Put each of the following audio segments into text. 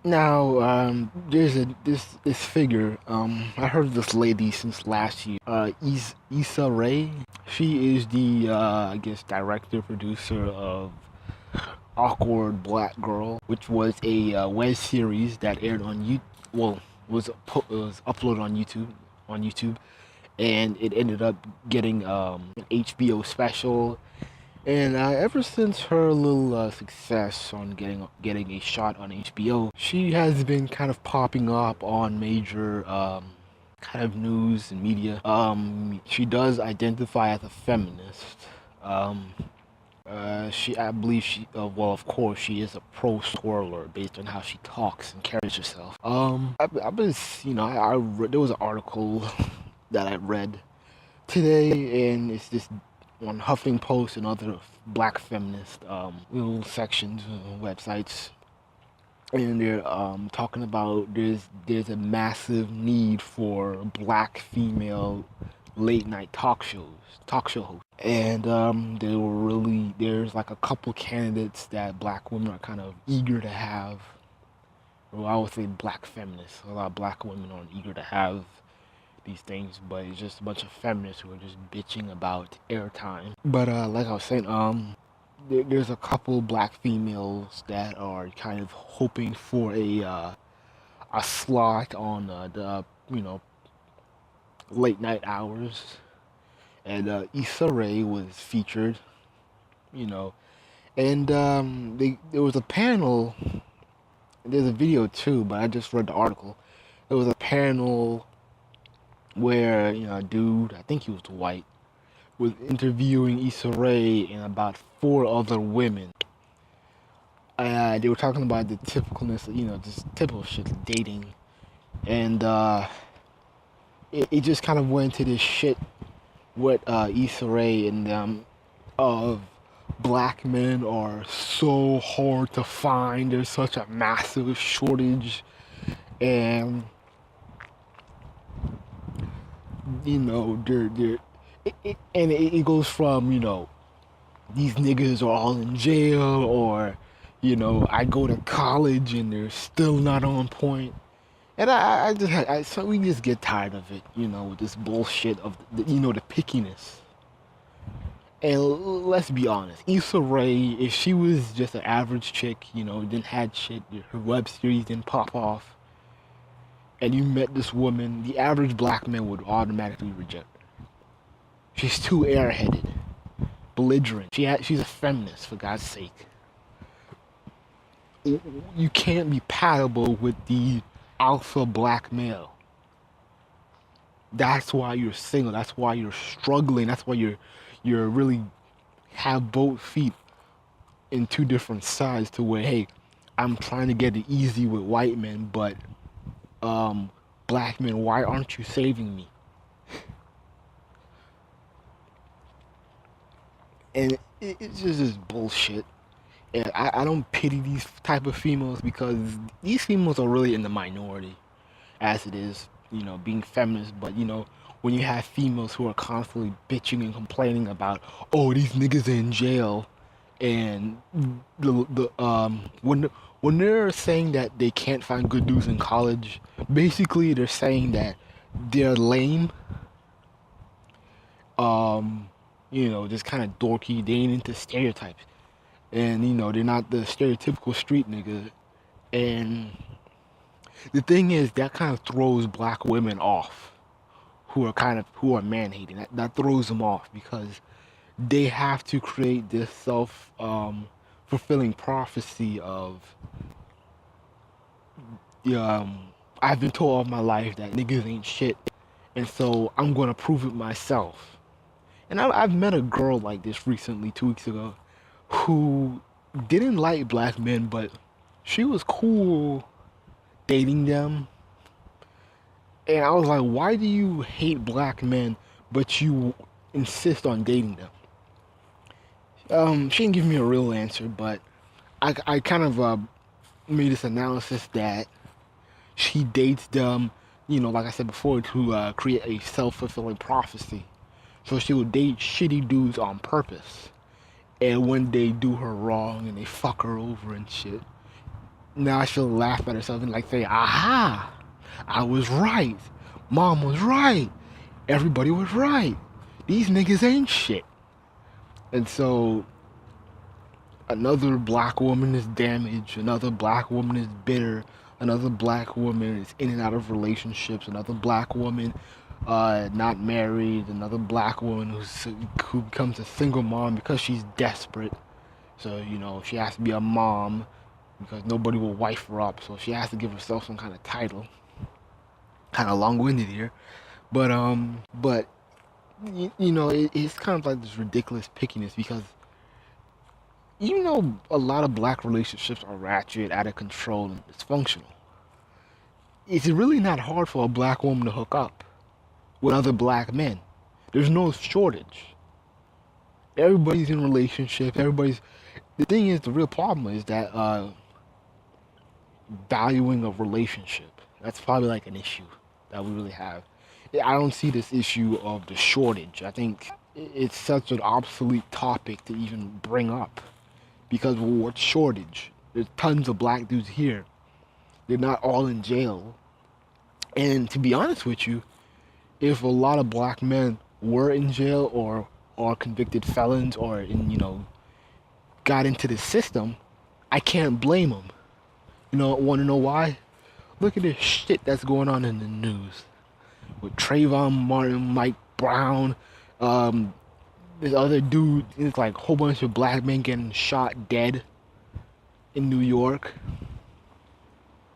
Now, there's this figure. I heard of this lady since last year. Issa Rae. She is the I guess director producer of Awkward Black Girl, which was a web series that aired on you. Well, was uploaded on YouTube, and it ended up getting an HBO special. And ever since her little success on getting a shot on HBO, she has been kind of popping up on major kind of news and media. She does identify as a feminist. Um, I believe well, of course, she is a pro swirler based on how she talks and carries herself. I've been, there was an article that I read today, and it's this on Huffing Post and other black feminist little sections, websites, and they're talking about there's a massive need for black female late night talk show hosts, and there's like a couple candidates that black women are kind of eager to have. Well, I would say black feminists. A lot of black women aren't eager to have these things, but it's just a bunch of feminists who are just bitching about airtime. But like I was saying, there's a couple black females that are kind of hoping for a slot on the late night hours, and Issa Rae was featured, you know, and there was a panel. There's a video too, but I just read the article. There was a panel where a dude, I think he was white, was interviewing Issa Rae and about four other women. They were talking about the typicalness, just typical shit, dating, and it just kind of went into this shit with Issa Rae and them of black men are so hard to find. There's such a massive shortage, and they're it goes from these niggas are all in jail, or I go to college and they're still not on point. And so we just get tired of it, with this bullshit of the pickiness. And let's be honest, Issa Rae, if she was just an average chick, didn't had shit, her web series didn't pop off, and you met this woman, the average black man would automatically reject her. She's too airheaded, belligerent. She's a feminist, for God's sake. You can't be compatible with the alpha black male. That's why you're single. That's why you're struggling. That's why you're really have both feet in two different sides. To where, hey, I'm trying to get it easy with white men, but black men, why aren't you saving me? And it's just bullshit. And I don't pity these type of females, because these females are really in the minority as it is, being feminist. But when you have females who are constantly bitching and complaining about, oh, these niggas are in jail, and when they're saying that they can't find good dudes in college, basically they're saying that they're lame, just kind of dorky. They ain't into stereotypes, and they're not the stereotypical street nigga. And the thing is, that kind of throws black women off, who are man hating. That throws them off, because they have to create this self fulfilling prophecy of I've been told all my life that niggas ain't shit, and so I'm gonna prove it myself. And I've met a girl like this recently, 2 weeks ago, who didn't like black men, but she was cool dating them. And I was like, why do you hate black men, but you insist on dating them? She didn't give me a real answer, but I kind of made this analysis that she dates them, like I said before, to create a self-fulfilling prophecy. So she will date shitty dudes on purpose. And when they do her wrong and they fuck her over and shit, now she'll laugh at herself and like say, aha, I was right. Mom was right. Everybody was right. These niggas ain't shit. And so another black woman is damaged, another black woman is bitter, another black woman is in and out of relationships, another black woman not married, another black woman who becomes a single mom because she's desperate. So, she has to be a mom because nobody will wife her up, so she has to give herself some kind of title. Kind of long-winded here, but it's kind of like this ridiculous pickiness because even though a lot of black relationships are ratchet, out of control, and dysfunctional, it's really not hard for a black woman to hook up with other black men. There's no shortage. Everybody's in relationships. The thing is, the real problem is that valuing a relationship. That's probably like an issue that we really have. I don't see this issue of the shortage. I think it's such an obsolete topic to even bring up. Because what shortage? There's tons of black dudes here. They're not all in jail. And to be honest with you, if a lot of black men were in jail or are convicted felons or got into the system, I can't blame them. Want to know why? Look at this shit that's going on in the news with Trayvon Martin, Mike Brown, this other dude. It's like a whole bunch of black men getting shot dead in New York.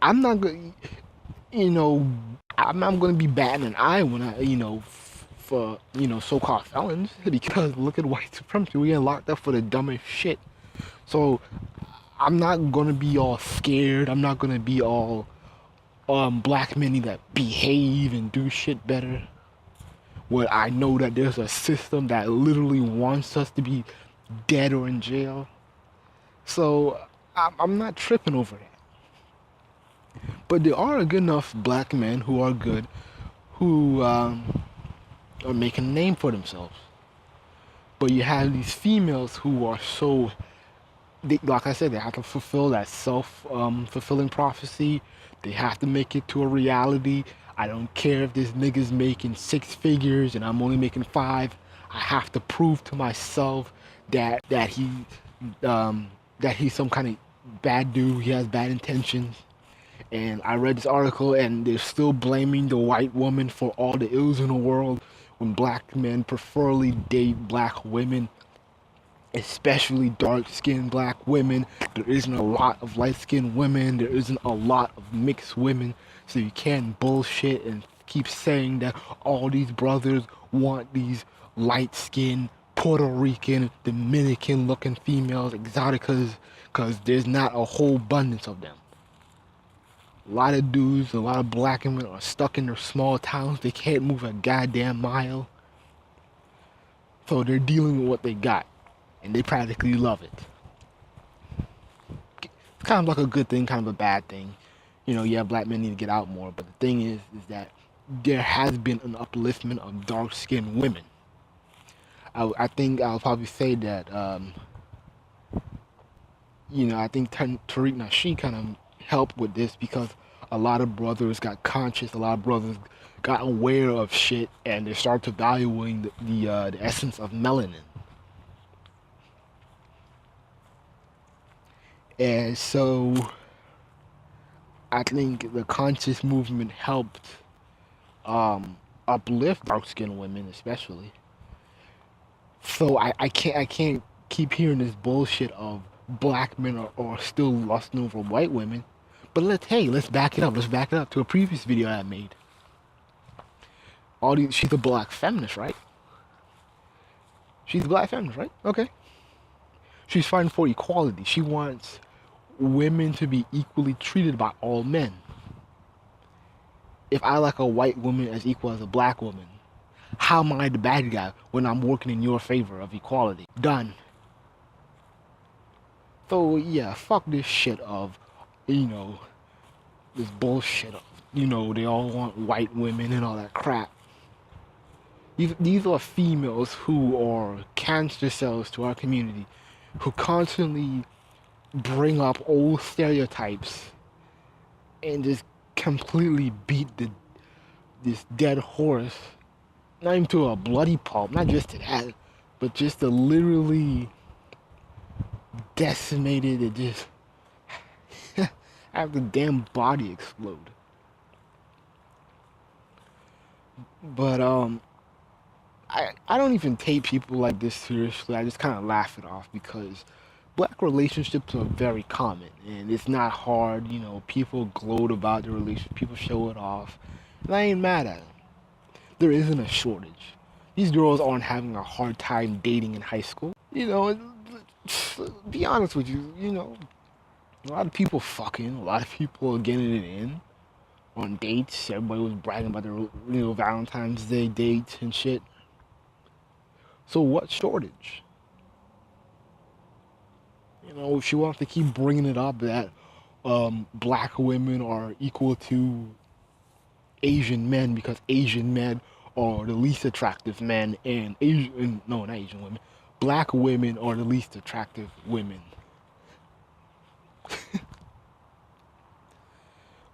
I'm not gonna, I'm not gonna be batting an eye when for so-called felons because look at white supremacy. We get locked up for the dumbest shit. So I'm not gonna be all scared. I'm not gonna be all black men that behave and do shit better. Where I know that there's a system that literally wants us to be dead or in jail. So I'm not tripping over that. But there are good enough black men who are good, who are making a name for themselves. But you have these females who are like I said, they have to fulfill that fulfilling prophecy. They have to make it to a reality. I don't care if this nigga's making 6 figures and I'm only making 5. I have to prove to myself that he's some kind of bad dude. He has bad intentions. And I read this article, and they're still blaming the white woman for all the ills in the world when black men preferably date black women, especially dark-skinned black women. There isn't a lot of light-skinned women. There isn't a lot of mixed women. So you can't bullshit and keep saying that all these brothers want these light-skinned, Puerto Rican, Dominican-looking females, exoticas, because there's not a whole abundance of them. A lot of dudes, a lot of black women are stuck in their small towns. They can't move a goddamn mile. So they're dealing with what they got. And they practically love it. It's kind of like a good thing, kind of a bad thing. Black men need to get out more. But the thing is that there has been an upliftment of dark-skinned women. I think I'll probably say that, I think Tariq Nasheed kind of helped with this because a lot of brothers got conscious, a lot of brothers got aware of shit, and they started valuing the essence of melanin. And so I think the conscious movement helped uplift dark-skinned women, especially. So I can't keep hearing this bullshit of black men are still lusting over white women. But let's back it up. Let's back it up to a previous video I made. She's a black feminist, right? She's a black feminist, right? Okay. She's fighting for equality. She wants women to be equally treated by all men. If I like a white woman as equal as a black woman, how am I the bad guy when I'm working in your favor of equality? Done. So yeah, fuck this shit of, this bullshit of, they all want white women and all that crap. These are females who are cancer cells to our community, who constantly bring up old stereotypes and just completely beat this dead horse, not even to a bloody pulp, not just to that, but just to literally decimated and just have the damn body explode. But I don't even take people like this seriously. I just kind of laugh it off because black relationships are very common and it's not hard. You know, people gloat about their relationship, people show it off, and I ain't mad at them. There isn't a shortage. These girls aren't having a hard time dating in high school. You know, be honest with you. You know, a lot of people fucking, a lot of people are getting it in on dates. Everybody was bragging about their Valentine's Day dates and shit. So what shortage? You know, she wants to keep bringing it up that black women are equal to Asian men because Asian men are the least attractive men, and Asian, no, not Asian women, black women are the least attractive women.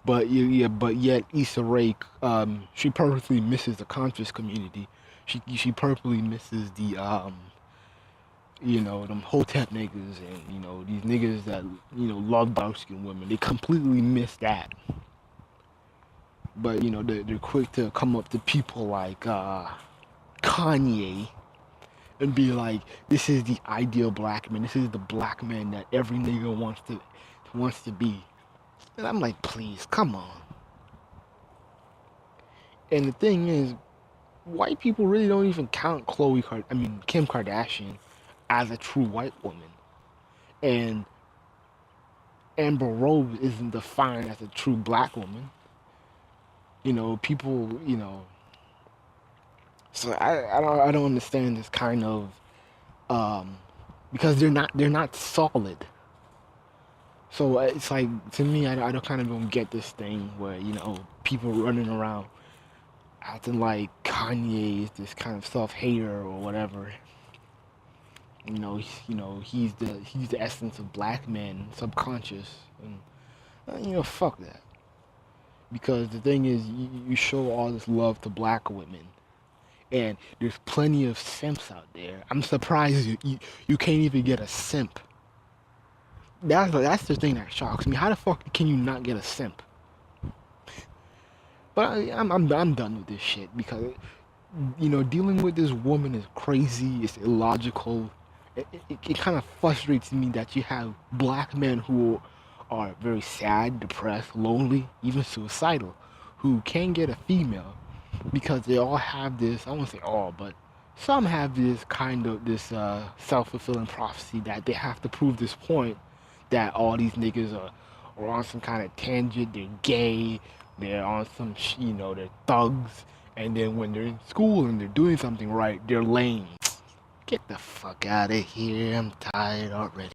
But yeah, but yet Issa Rae, she purposely misses the conscious community. She purposely misses the them hotep niggas and these niggas that love dark skinned women. They completely miss that. But they're quick to come up to people like Kanye and be like, "This is the ideal black man. This is the black man that every nigga wants to be." And I'm like, please, come on. And the thing is, white people really don't even count Kim Kardashian as a true white woman. And Amber Rose isn't defined as a true black woman. People, so I don't understand this kind of because they're not solid. So it's like, to me, I don't kind of don't get this thing where people running around acting like Kanye is this kind of self-hater or whatever. He's the essence of black men, subconscious, and fuck that. Because the thing is, you show all this love to black women, and there's plenty of simps out there. I'm surprised you can't even get a simp. That's the thing that shocks me. How the fuck can you not get a simp? But I'm done with this shit because dealing with this woman is crazy. It's illogical. It kind of frustrates me that you have black men who are very sad, depressed, lonely, even suicidal, who can't get a female because they all have this. I won't say all, but some have this self-fulfilling prophecy that they have to prove this point that all these niggas are on some kind of tangent. They're gay. They're on some, they're thugs. And then when they're in school and they're doing something right, they're lame. Get the fuck out of here. I'm tired already.